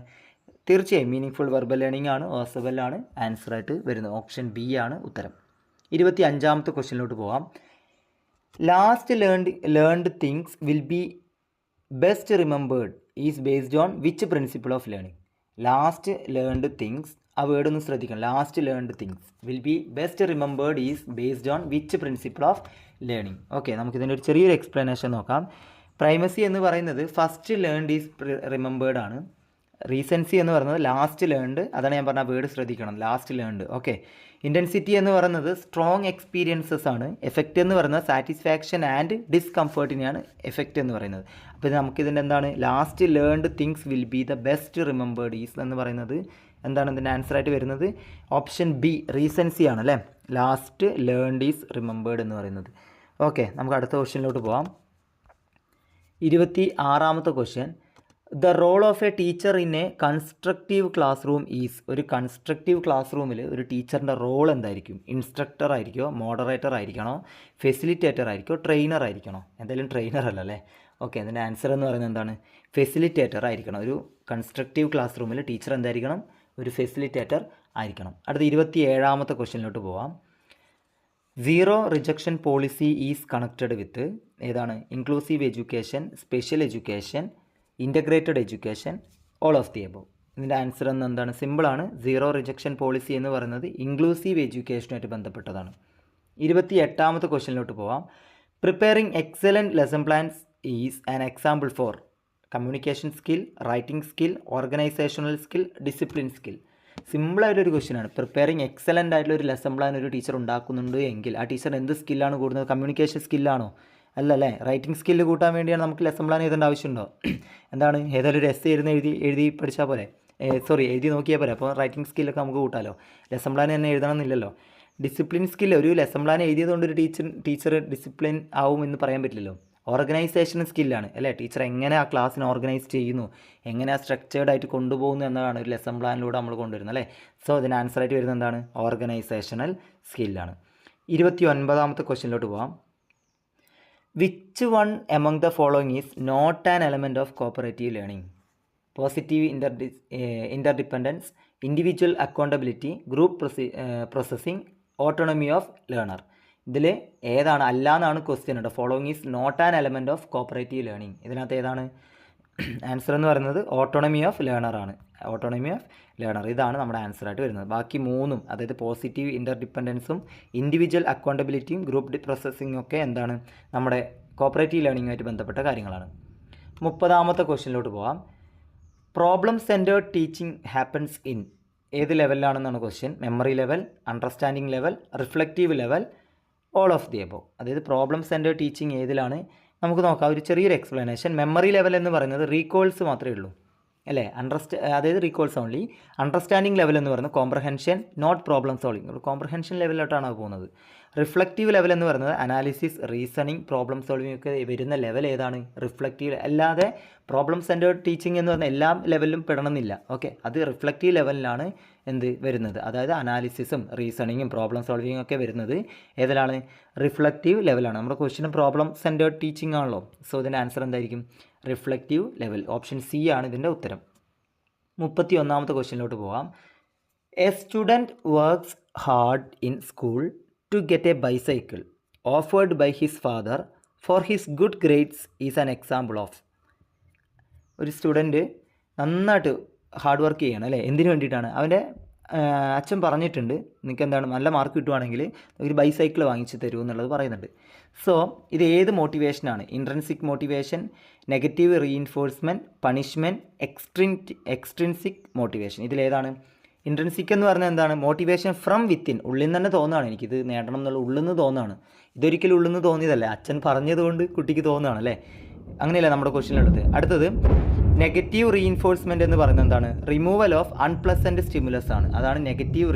തീർച്ചയായും മീനിങ് ഫുൾ വെർബൽ ലേണിംഗ് ആണ്. ഓസബലാണ് ആൻസറായിട്ട് വരുന്നത്. ഓപ്ഷൻ ബി ആണ് ഉത്തരം. 25ാമത്തെ ക്വസ്റ്റ്യനിലോട്ട് പോകാം. Last learned things will be best remembered is based on which principle of learning. Last learned things, ആ വേർഡ് ഒന്ന് ശ്രദ്ധിക്കണം. Last learned things will be best remembered is based on which principle of learning. Okay, നമുക്കിതിൻ്റെ ഒരു ചെറിയൊരു explanation നോക്കാം. Primacy എന്ന് പറയുന്നത് first learned is remembered ആണ്. റീസെൻസി എന്ന് പറയുന്നത് ലാസ്റ്റ് ലേൺഡ്, അതാണ് ഞാൻ പറഞ്ഞ വേർഡ് ശ്രദ്ധിക്കണം, ലാസ്റ്റ് ലേൺഡ്. ഓക്കെ, ഇൻറ്റൻസിറ്റി എന്ന് പറയുന്നത് സ്ട്രോങ് എക്സ്പീരിയൻസസ് ആണ്. എഫക്റ്റ് എന്ന് പറയുന്നത് സാറ്റിസ്ഫാക്ഷൻ ആൻഡ് ഡിസ്കംഫേർട്ടിനെയാണ് എഫക്റ്റ് എന്ന് പറയുന്നത്. അപ്പോൾ നമുക്കിതിൻ്റെ എന്താണ്? Last learned things will be the best remembered is എന്ന് പറയുന്നത് എന്താണ് ഇതിൻ്റെ ആൻസറായിട്ട് വരുന്നത്? ഓപ്ഷൻ ബി റീസെൻസി ആണ് അല്ലേ. ലാസ്റ്റ് ലേൺഡ് ഈസ് റിമെമ്പേർഡ് എന്ന് പറയുന്നത്. ഓക്കെ, നമുക്ക് അടുത്ത ക്വസ്റ്റ്യനിലോട്ട് പോകാം. 26ാമത്തെ question. The role of a teacher in a constructive classroom is. ഒരു കൺസ്ട്രക്റ്റീവ് ക്ലാസ് റൂമിൽ ഒരു ടീച്ചറിൻ്റെ റോൾ എന്തായിരിക്കും? ഇൻസ്ട്രക്ടർ ആയിരിക്കുമോ, മോഡറേറ്റർ ആയിരിക്കണോ, ഫെസിലിറ്റേറ്റർ ആയിരിക്കുമോ, ട്രെയിനർ ആയിരിക്കണോ? എന്തായാലും ട്രെയിനർ അല്ലല്ലേ. ഓക്കെ, അതിൻ്റെ ആൻസർ എന്ന് പറയുന്നത് എന്താണ്? ഫെസിലിറ്റേറ്റർ ആയിരിക്കണം. ഒരു കൺസ്ട്രക്റ്റീവ് ക്ലാസ് റൂമിൽ ടീച്ചർ എന്തായിരിക്കണം? ഒരു ഫെസിലിറ്റേറ്റർ ആയിരിക്കണം. അടുത്ത 27ാമത്തെ ക്വസ്റ്റ്യനിലോട്ട് പോവാം. Zero rejection policy is connected with ഏതാണ്? Inclusive education, special education, integrated education, all of the above. ഇതിൻ്റെ ആൻസർ എന്ന് എന്താണ്? സിമ്പിളാണ്. സീറോ റിജക്ഷൻ പോളിസി എന്ന് പറയുന്നത് ഇൻക്ലൂസീവ് എഡ്യൂക്കേഷനുമായിട്ട് ബന്ധപ്പെട്ടതാണ്. 28ാമത്തെ ക്വസ്റ്റ്യനിലോട്ട് പോവാം. Preparing excellent lesson plans is an example for communication skill, writing skill, organisational skill, discipline skill. സിമ്പിളായിട്ടൊരു ക്വസ്റ്റ്യനാണ്. പ്രിപ്പയറിംഗ് എക്സലൻ്റ് ആയിട്ടുള്ള ഒരു ലെസൺ പ്ലാൻ ഒരു ടീച്ചർ ഉണ്ടാക്കുന്നുണ്ട് എങ്കിൽ ആ ടീച്ചർ എന്ത് സ്കില്ലാണ് കൂടുന്നത്? കമ്മ്യൂണിക്കേഷൻ സ്കില്ലാണോ? അല്ലല്ലേ. റൈറ്റിംഗ് സ്കില്ല് കൂട്ടാൻ വേണ്ടിയാണ് നമുക്ക് ലെസൺ പ്ലാൻ എഴുതേണ്ട ആവശ്യമുണ്ടോ? എന്താണ്? ഏതായാലും ഒരു എസ് എഴുതി പഠിച്ചാൽ പോലെ, എഴുതി നോക്കിയാൽ പോലെ. അപ്പോൾ റൈറ്റിംഗ് സ്കില്ലൊക്കെ നമുക്ക് കൂട്ടാമല്ലോ. ലെസൺ പ്ലാൻ തന്നെ എഴുതണമെന്നില്ലല്ലോ. ഡിസിപ്ലിൻ സ്കില്ല്, ഒരു ലെസൺ പ്ലാൻ എഴുതിയതുകൊണ്ട് ഒരു ടീച്ചർ ഡിസിപ്ലിൻ ആവും എന്ന് പറയാൻ പറ്റില്ലല്ലോ. ഓർഗനൈസേഷൻ സ്കില്ലാണ് അല്ലേ. ടീച്ചർ എങ്ങനെ ആ ക്ലാസ്സിനെ ഓർഗനൈസ് ചെയ്യുന്നു, എങ്ങനെ ആ സ്ട്രക്ചേർഡ് ആയിട്ട് കൊണ്ടുപോകുന്നു എന്നതാണ് ഒരു ലെസൺ പ്ലാനിലൂടെ നമ്മൾ കൊണ്ടുവരുന്നത് അല്ലേ. സോ അതിന് ആൻസറായിട്ട് വരുന്നത് എന്താണ്? ഓർഗനൈസേഷണൽ സ്കില്ലാണ്. 29ാമത്തെ ക്വസ്റ്റ്യനിലോട്ട് പോകാം. Which one among the following is not an element of cooperative learning? Positive interdependence, individual accountability, group processing, autonomy of learner. ഇതിൽ ഏതാണ്? അല്ല എന്നാണ് ക്വസ്റ്റ്യൻ ഉണ്ട്. Following is not an element of cooperative learning. ഇതിനകത്ത് ഏതാണ് ആൻസർ എന്ന് പറയുന്നത്? Autonomy of learner ആണ്. ഓട്ടോണമി ഓഫ് ലേണർ ഇതാണ് നമ്മുടെ ആൻസറായിട്ട് വരുന്നത്. ബാക്കി മൂന്നും, അതായത് പോസിറ്റീവ് ഇൻ്റർഡിപ്പെൻഡൻസും ഇൻഡിവിജ്വൽ അക്കൗണ്ടബിലിറ്റിയും ഗ്രൂപ്പ് പ്രോസസ്സിംഗും ഒക്കെ എന്താണ്? നമ്മുടെ കോപ്പറേറ്റീവ് ലേണിംഗുമായിട്ട് ബന്ധപ്പെട്ട കാര്യങ്ങളാണ്. 30ാമത്തെ ക്വസ്റ്റ്യനിലോട്ട് പോകാം. Problem centred teaching happens in ഏത് ലെവലിലാണെന്നാണ് question. Memory level, understanding level, reflective level, all of the above. അതായത് പ്രോബ്ലം സെൻറ്റേർഡ് ടീച്ചിങ് ഏതിലാണ് നമുക്ക് നോക്കാം. ഒരു ചെറിയൊരു എക്സ്പ്ലനേഷൻ. മെമ്മറി ലെവൽ എന്ന് പറയുന്നത് റീകോൾസ് മാത്രമേ ഉള്ളൂ അല്ലേ, അതായത് റീകോൾസ് ഓൺലി. അണ്ടർസ്റ്റാൻഡിങ് ലെവൽ എന്ന് പറയുന്നത് കോംപ്രഹെൻഷൻ, നോട്ട് പ്രോബ്ലം സോൾവിങ്. ഒരു കോംപ്രഹെൻഷൻ ലെവലിലോട്ടാണ് അത് പോകുന്നത്. റിഫ്ലക്റ്റീവ് ലെവൽ എന്ന് പറയുന്നത് അനാലിസിസ്, റീസണിങ്, പ്രോബ്ലം സോൾവിങ് ഒക്കെ വരുന്ന ലെവൽ ഏതാണ്? റിഫ്ലക്റ്റീവ്. അല്ലാതെ പ്രോബ്ലം സെൻറ്റേർഡ് ടീച്ചിങ് എന്ന് പറഞ്ഞാൽ എല്ലാ ലെവലിലും പെടണമെന്നില്ല. ഓക്കെ, അത് റിഫ്ലക്റ്റീവ് ലെവലിലാണ് എന്ത് വരുന്നത്, അതായത് അനാലിസിസും റീസണിങ്ങും പ്രോബ്ലം സോൾവിങ്ങും ഒക്കെ വരുന്നത് ഏതിലാണ്? റിഫ്ലക്റ്റീവ് ലെവലാണ്. നമ്മുടെ ക്വസ്റ്റ്യൻ പ്രോബ്ലം സെൻറ്റേർഡ് ടീച്ചിങ് ആണല്ലോ. സോ ഇതിൻ്റെ ആൻസർ എന്തായിരിക്കും? Reflective level. ഓപ്ഷൻ സി ആണ് ഇതിൻ്റെ ഉത്തരം. 31ാമത്തെ ക്വസ്റ്റ്യനിലോട്ട് പോകാം. A student works hard in school to get a bicycle offered by his father for his good grades is an example of. ഒരു സ്റ്റുഡൻറ്റ് നന്നായിട്ട് ഹാർഡ് വർക്ക് ചെയ്യണം അല്ലേ, എന്തിനു വേണ്ടിയിട്ടാണ്? അവൻ്റെ അച്ഛൻ പറഞ്ഞിട്ടുണ്ട് നിങ്ങൾക്ക് എന്താണ് നല്ല മാർക്ക് കിട്ടുവാണെങ്കിൽ ഒരു ബൈസൈക്കിൾ വാങ്ങിച്ച് തരൂ എന്നുള്ളത് പറയുന്നുണ്ട്. സോ ഇത് ഏത് മോട്ടിവേഷനാണ്? Intrinsic motivation, negative reinforcement, punishment, extrinsic motivation. ഇതിലേതാണ്? ഇൻട്രൻസിക് എന്ന് പറഞ്ഞാൽ എന്താണ്? മോട്ടിവേഷൻ ഫ്രം വിത്തിൻ, ഉള്ളിൽ നിന്ന് തന്നെ തോന്നുകയാണ് എനിക്കിത് നേടണം എന്നുള്ള, ഉള്ളിൽ നിന്ന് തോന്നുകയാണ്. ഇതൊരിക്കലും ഉള്ളിൽ നിന്ന് തോന്നിയതല്ലേ, അച്ഛൻ പറഞ്ഞതുകൊണ്ട് കുട്ടിക്ക് തോന്നുകയാണ് അല്ലേ. അങ്ങനെയല്ല നമ്മുടെ ക്വസ്റ്റ്യനിലെടുത്ത്. അടുത്തത് നെഗറ്റീവ് റീഇൻഫോഴ്സ്മെൻറ്റ് എന്ന് പറയുന്നത് എന്താണ്? റിമൂവൽ ഓഫ് അൺപ്ലസൻറ്റ് സ്റ്റിമുലസ് ആണ്. അതാണ് നെഗറ്റീവ്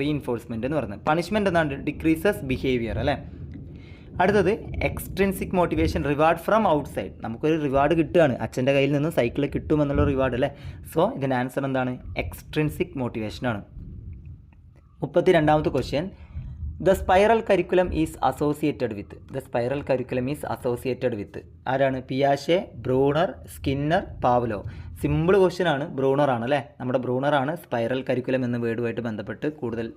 റീഇൻഫോഴ്സ്മെൻറ്റ് എന്ന് പറയുന്നത്. പണിഷ്മെൻറ്റ് എന്താണ്? ഡിക്രീസസ് ബിഹേവിയർ അല്ലേ. അടുത്തത് extrinsic motivation, reward from outside. നമുക്കൊരു റിവാർഡ് കിട്ടുകയാണ്, അച്ഛൻ്റെ കയ്യിൽ നിന്ന് സൈക്കിൾ കിട്ടുമെന്നുള്ള റിവാർഡ് അല്ലേ. സോ ഇതിൻ്റെ ആൻസർ എന്താണ്? എക്സ്ട്രിൻസിക് മോട്ടിവേഷനാണ്. 32ാമത്തെ question. The spiral curriculum is associated with. ആരാണ്? പിയാഷെ, Bruner, Skinner, Pavlov. Simple question ആണ്. ബ്രൂണർ ആണ് അല്ലേ. നമ്മുടെ ബ്രൂണറാണ് സ്പൈറൽ കരിക്കുലം എന്ന വേർഡുമായിട്ട് ബന്ധപ്പെട്ട് കൂടുതൽ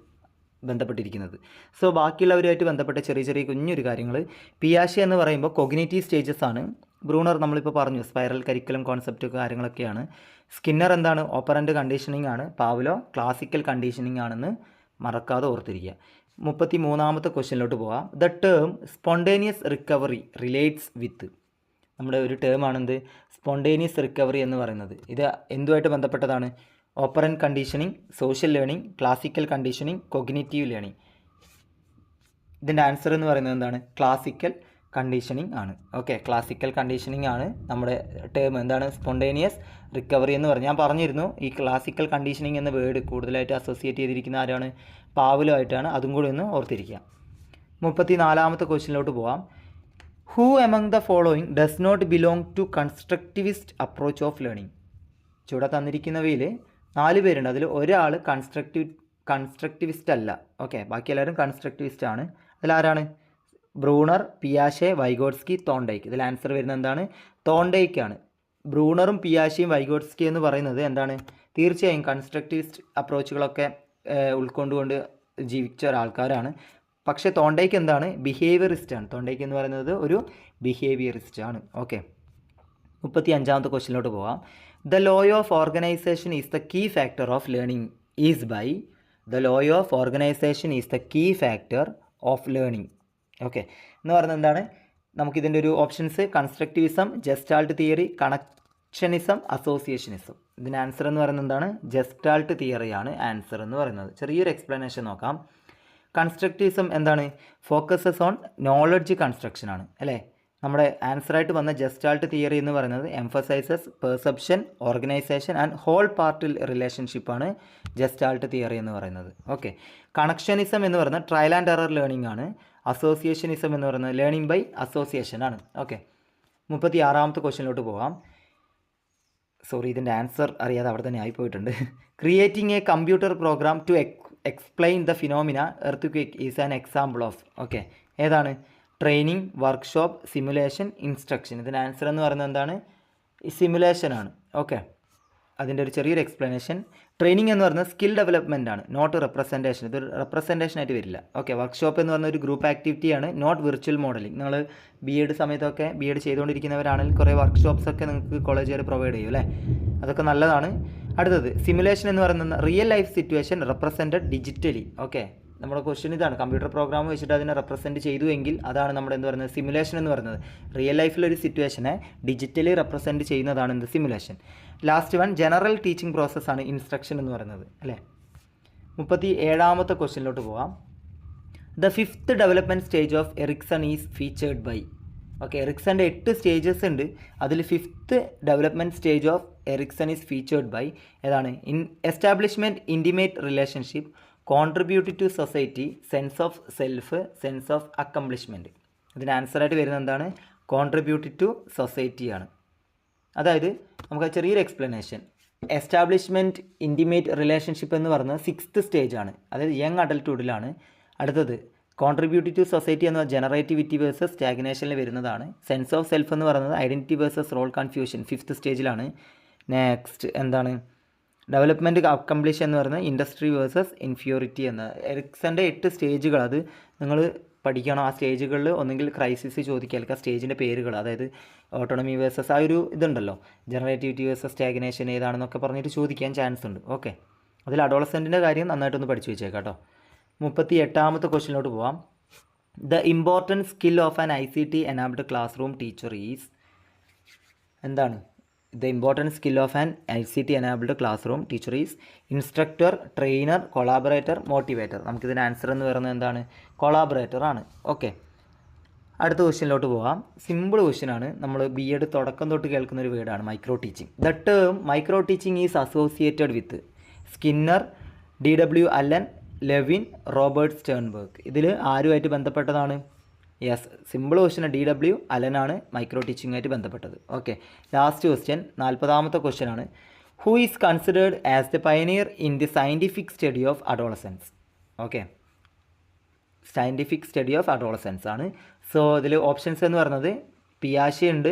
ബന്ധപ്പെട്ടിരിക്കുന്നത്. സോ ബാക്കിയുള്ളവരുമായിട്ട് ബന്ധപ്പെട്ട ചെറിയ ചെറിയ കുഞ്ഞൊരു കാര്യങ്ങൾ. പിയാഷെ എന്ന് പറയുമ്പോൾ കൊഗ്നിറ്റീവ് സ്റ്റേജസ് ആണ്. ബ്രൂണർ നമ്മളിപ്പോൾ പറഞ്ഞു സ്പൈറൽ കരിക്കുലം കോൺസെപ്റ്റ് കാര്യങ്ങളൊക്കെയാണ്. സ്കിന്നർ എന്താണ്? ഓപ്പറൻ്റ് കണ്ടീഷനിങ് ആണ്. പാവ്ലോ ക്ലാസിക്കൽ കണ്ടീഷനിങ് ആണെന്ന് മറക്കാതെ ഓർത്തിരിക്കുക. 33ാമത്തെ ക്വസ്റ്റ്യനിലോട്ട് പോകാം. The term spontaneous recovery relates with. നമ്മുടെ ഒരു ടേം ആണെന്ത്? സ്പോണ്ടേനിയസ് റിക്കവറി എന്ന് പറയുന്നത്. ഇത് എന്തുമായിട്ട് ബന്ധപ്പെട്ടതാണ്? Operant conditioning, social learning, classical conditioning, cognitive learning. ഇതിൻ്റെ ആൻസർ എന്ന് പറയുന്നത് എന്താണ്? ക്ലാസിക്കൽ കണ്ടീഷനിങ് ആണ്. ഓക്കെ, ക്ലാസിക്കൽ കണ്ടീഷനിങ് ആണ് നമ്മുടെ ടേം. എന്താണ്? സ്പോണ്ടേനിയസ് റിക്കവറി എന്ന് പറഞ്ഞാൽ ഞാൻ പറഞ്ഞിരുന്നു. ഈ ക്ലാസിക്കൽ കണ്ടീഷനിങ് എന്ന വേർഡ് കൂടുതലായിട്ട് അസോസിയേറ്റ് ചെയ്തിരിക്കുന്ന ആരാണ്? പാവ്ലോ ആയിട്ടാണ്. അതും കൂടി ഒന്ന് ഓർത്തിരിക്കുക. 34ാമത്തെ ക്വസ്റ്റ്യനിലോട്ട് പോകാം. Who among the following does not belong to constructivist approach of learning. ചുവടെ തന്നിരിക്കുന്നവയിൽ 4 പേരുണ്ട്. അതിൽ ഒരാൾ കൺസ്ട്രക്റ്റിവിസ്റ്റ് അല്ല. ഓക്കെ, ബാക്കി എല്ലാവരും കൺസ്ട്രക്റ്റിവിസ്റ്റ് ആണ്. അതിലാരാണ്? ബ്രൂണർ, പിയാഷെ, വൈഗോട്സ്കി, തോണ്ടൈക്ക്. ഇതിൽ ആൻസർ വരുന്നത് എന്താണ്? തോണ്ടൈക്കാണ്. ബ്രൂണറും പിയാഷെയും വൈഗോട്സ്കി എന്ന് പറയുന്നത് എന്താണ്? തീർച്ചയായും കൺസ്ട്രക്റ്റിവിസ്റ്റ് അപ്രോച്ചുകളൊക്കെ ഉൾക്കൊണ്ടുകൊണ്ട് ജീവിച്ച ഒരാൾക്കാരാണ്. പക്ഷേ തോണ്ടൈക്ക് എന്താണ്? ബിഹേവിയറിസ്റ്റ് ആണ്. തോണ്ടൈക്ക് എന്ന് പറയുന്നത് ഒരു ബിഹേവിയറിസ്റ്റ് ആണ്. ഓക്കെ, 35ാമത്തെ ക്വസ്റ്റ്യനിലോട്ട് പോകാം. The law of organisation is the key factor of learning is by. The law of organisation is the key factor of learning. Okay, എന്ന് പറയുന്നത് എന്താണ്? നമുക്കിതിൻ്റെ ഒരു options: constructivism, Gestalt theory, connectionism, associationism. ഇതിന് ആൻസർ എന്ന് പറയുന്നത് എന്താണ്? ജസ്റ്റാൾട്ട് തിയറിയാണ് ആൻസർ എന്ന് പറയുന്നത്. ചെറിയൊരു എക്സ്പ്ലനേഷൻ നോക്കാം. കൺസ്ട്രക്റ്റിവിസം എന്താണ്? ഫോക്കസസ് ഓൺ നോളജ് കൺസ്ട്രക്ഷൻ ആണ് അല്ലേ. നമ്മുടെ ആൻസറായിട്ട് വന്ന ജസ്റ്റാൾട്ട് തിയറി എന്ന് പറയുന്നത് emphasises perception, organisation and whole part റിലേഷൻഷിപ്പാണ് ജസ്റ്റാൾട്ട് തിയറി എന്ന് പറയുന്നത്. ഓക്കെ, കണക്ഷനിസം എന്ന് പറയുന്നത് ട്രയൽ ആൻഡ് എറർ ലേണിംഗ് ആണ്. അസോസിയേഷനിസം എന്ന് പറയുന്നത് ലേണിംഗ് ബൈ അസോസിയേഷൻ ആണ്. ഓക്കെ, 36ാമത്തെ ക്വസ്റ്റ്യനിലോട്ട് പോകാം. സോറി, ഇതിൻ്റെ ആൻസർ അറിയാതെ അവിടെ തന്നെ ആയിപ്പോയിട്ടുണ്ട്. Creating a computer program to explain the phenomena earth is an example of. Okay, ഏതാണ്? Training, workshop, simulation, instruction. ഇതിൻ്റെ ആൻസർ എന്ന് പറയുന്നത് എന്താണ്? സിമുലേഷൻ ആണ്. ഓക്കെ, അതിൻ്റെ ഒരു ചെറിയൊരു എക്സ്പ്ലനേഷൻ. ട്രെയിനിങ് എന്ന് പറയുന്നത് സ്കിൽ ഡെവലപ്മെൻ്റ് ആണ്, നോട്ട് റെപ്രസെൻറ്റേഷൻ. ഇതൊരു റെപ്രസെൻറ്റേഷൻ ആയിട്ട് വരില്ല. ഓക്കെ, വർക്ക്ഷോപ്പ് എന്ന് പറയുന്ന ഒരു ഗ്രൂപ്പ് ആക്ടിവിറ്റിയാണ്, നോട്ട് വിർച്വൽ മോഡലിംഗ്. നിങ്ങൾ BEd സമയത്തൊക്കെ BEd ചെയ്തുകൊണ്ടിരിക്കുന്നവരാണെങ്കിൽ കുറേ വർക്ക്ഷോപ്സൊക്കെ നിങ്ങൾക്ക് കോളേജുകാർ പ്രൊവൈഡ് ചെയ്യും അല്ലേ. അതൊക്കെ നല്ലതാണ്. അടുത്തത് സിമുലേഷൻ എന്ന് പറയുന്നത് real life situation represented digitally. Okay, നമ്മുടെ ക്വസ്റ്റ്യൻ ഇതാണ്, കമ്പ്യൂട്ടർ പ്രോഗ്രാം വെച്ചിട്ട് അതിനെ റെപ്രസെൻറ്റ് ചെയ്തു എങ്കിൽ അതാണ് നമ്മുടെ എന്ത് പറയുന്നത് സിമുലേഷൻ എന്ന് പറയുന്നത്. റിയൽ ലൈഫിലൊരു സിറ്റുവേഷനെ ഡിജിറ്റലി റെപ്രസെൻറ്റ് ചെയ്യുന്നതാണ് എന്ത് simulation. Last one general teaching പ്രോസസ്സാണ് ഇൻസ്ട്രക്ഷൻ എന്ന് പറയുന്നത് അല്ലേ. 37ാമത്തെ ക്വസ്റ്റ്യനിലോട്ട് പോകാം. The fifth development stage of Erikson is featured by. Okay, എറിക്സൻ്റെ 8 സ്റ്റേജസ് ഉണ്ട്. അതിൽ fifth development stage of Erikson is featured by ഏതാണ്? Establishment intimate relationship, contribute to society, sense of self, sense of accomplishment. ഇതിന് ആൻസറായിട്ട് വരുന്നത് എന്താണ്? Contribute to സൊസൈറ്റിയാണ്. അതായത് നമുക്ക് ചെറിയൊരു എക്സ്പ്ലനേഷൻ. എസ്റ്റാബ്ലിഷ്മെൻറ്റ് ഇൻറ്റിമേറ്റ് റിലേഷൻഷിപ്പ് എന്ന് പറയുന്നത് 6th സ്റ്റേജാണ്, അതായത് യങ് അഡൽട്ട്ഹുഡിലാണ്. അടുത്തത് കോൺട്രിബ്യൂട്ട് ടു സൊസൈറ്റി എന്ന ജനറേറ്റിവിറ്റി വേഴ്സസ് സ്റ്റാഗ്നേഷനിൽ വരുന്നതാണ്. സെൻസ് ഓഫ് സെൽഫ് എന്ന് പറയുന്നത് identity versus role confusion 5th സ്റ്റേജിലാണ്. നെക്സ്റ്റ് എന്താണ്? ഡെവലപ്മെൻറ്റ് അക്കംപ്ലിഷ് എന്ന് പറയുന്നത് ഇൻഡസ്ട്രി വേഴ്സസ് ഇൻഫ്യൂരിറ്റി എന്ന. എറിക്സൻ്റെ 8 സ്റ്റേജുകൾ അത് നിങ്ങൾ പഠിക്കണം. ആ സ്റ്റേജുകളിൽ ഒന്നെങ്കിൽ ക്രൈസിസ് ചോദിക്കുക, സ്റ്റേജിൻ്റെ പേരുകൾ, അതായത് ഓട്ടോണമി വേഴ്സസ് ആ ഒരു ഇതുണ്ടല്ലോ, ജനറേറ്റിവിറ്റി വേഴ്സസ് സ്റ്റാഗ്നേഷൻ ഏതാണെന്നൊക്കെ പറഞ്ഞിട്ട് ചോദിക്കാൻ ചാൻസ് ഉണ്ട്. ഓക്കെ, അതിൽ അഡോളസെൻറ്റിൻ്റെ കാര്യം നന്നായിട്ടൊന്ന് പഠിച്ചു വെച്ചേക്കാം കേട്ടോ. 38ാമത്തെ ക്വസ്റ്റ്യനിലോട്ട് പോവാം. The important skill of an ICT enabled classroom teacher is എന്താണ്? The important skill of an ICT enabled classroom teacher is instructor, trainer, collaborator, motivator. നമുക്കിതിൻ്റെ ആൻസർ എന്ന് പറയുന്നത് എന്താണ്? കൊളാബറേറ്റർ ആണ്. ഓക്കെ, അടുത്ത ക്വസ്റ്റ്യനിലോട്ട് പോകാം. സിമ്പിൾ ക്വസ്റ്റ്യനാണ്. നമ്മൾ B.Ed തുടക്കം തൊട്ട് കേൾക്കുന്ന ഒരു വേർഡാണ് micro teaching. The term micro teaching is associated with Skinner, D.W. Allen, Lewin, Robert Sternberg. ഇതിൽ ആരുമായിട്ട് ബന്ധപ്പെട്ടതാണ്? Yes, simple question. D.W. അലനാണ് മൈക്രോ ടീച്ചിങ്ങുമായിട്ട് ബന്ധപ്പെട്ടത്. ഓക്കെ, ലാസ്റ്റ് ക്വസ്റ്റ്യൻ 40ാമത്തെ ക്വസ്റ്റ്യനാണ്. Who is considered as the pioneer in the scientific study of adolescence? Okay, scientific study of adolescence ആണ്. So ഇതിൽ ഓപ്ഷൻസ് എന്ന് പറയുന്നത് പിയാഷെ ഉണ്ട്,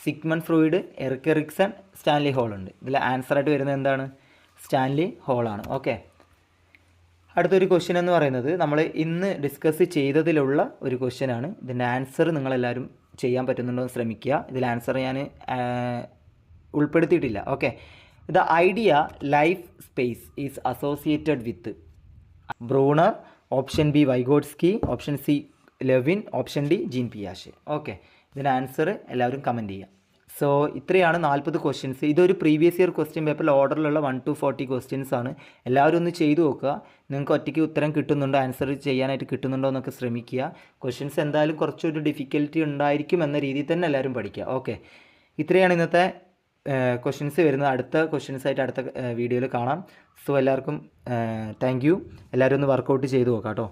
Sigmund Freud, Erik Erikson, Stanley Hall ഉണ്ട്. ഇതിൽ ആൻസറായിട്ട് വരുന്നത് എന്താണ്? സ്റ്റാൻലി ഹോളാണ്. ഓക്കെ, അടുത്തൊരു ക്വസ്റ്റ്യൻ എന്ന് പറയുന്നത് നമ്മൾ ഇന്ന് ഡിസ്കസ് ചെയ്തതിലുള്ള ഒരു ക്വസ്റ്റ്യനാണ്. ഇതിൻ്റെ ആൻസർ നിങ്ങളെല്ലാവരും ചെയ്യാൻ പറ്റുന്നുണ്ടോ എന്ന് ശ്രമിക്കുക. ഇതിൽ ആൻസർ ഞാൻ ഉൾപ്പെടുത്തിയിട്ടില്ല. Okay, the idea life space is associated with Bruner, option B Vygotsky, option C Lewin, option D Jean പിയാഷെ. ഓക്കെ, ഇതിൻ്റെ ആൻസർ എല്ലാവരും കമൻറ്റ് ചെയ്യുക. സോ ഇത്രയാണ് 40 ക്വസ്റ്റ്യൻസ്. ഇതൊരു പ്രീവിയസ് ഇയർ ക്വസ്റ്റ്യൻ പേപ്പറിൽ ഓർഡറിലുള്ള 1 to 40 ക്വസ്റ്റ്യൻസ് ആണ്. എല്ലാവരും ഒന്ന് ചെയ്തു നോക്കുക. നിങ്ങൾക്ക് ഒറ്റയ്ക്ക് ഉത്തരം കിട്ടുന്നുണ്ടോ, ആൻസർ ചെയ്യാനായിട്ട് കിട്ടുന്നുണ്ടോ എന്നൊക്കെ ശ്രമിക്കുക. ക്വസ്റ്റ്യൻസ് എന്തായാലും കുറച്ചൊരു ഡിഫിക്കൽറ്റി ഉണ്ടായിരിക്കും എന്ന രീതിയിൽ തന്നെ എല്ലാവരും പഠിക്കുക. ഓക്കെ, ഇത്രയാണ് ഇന്നത്തെ ക്വസ്റ്റ്യൻസ് വരുന്നത്. അടുത്ത ക്വസ്റ്റ്യൻസായിട്ട് അടുത്ത വീഡിയോയിൽ കാണാം. സോ എല്ലാവർക്കും താങ്ക് യു. എല്ലാവരും ഒന്ന് വർക്കൗട്ട് ചെയ്തു നോക്കാം കേട്ടോ.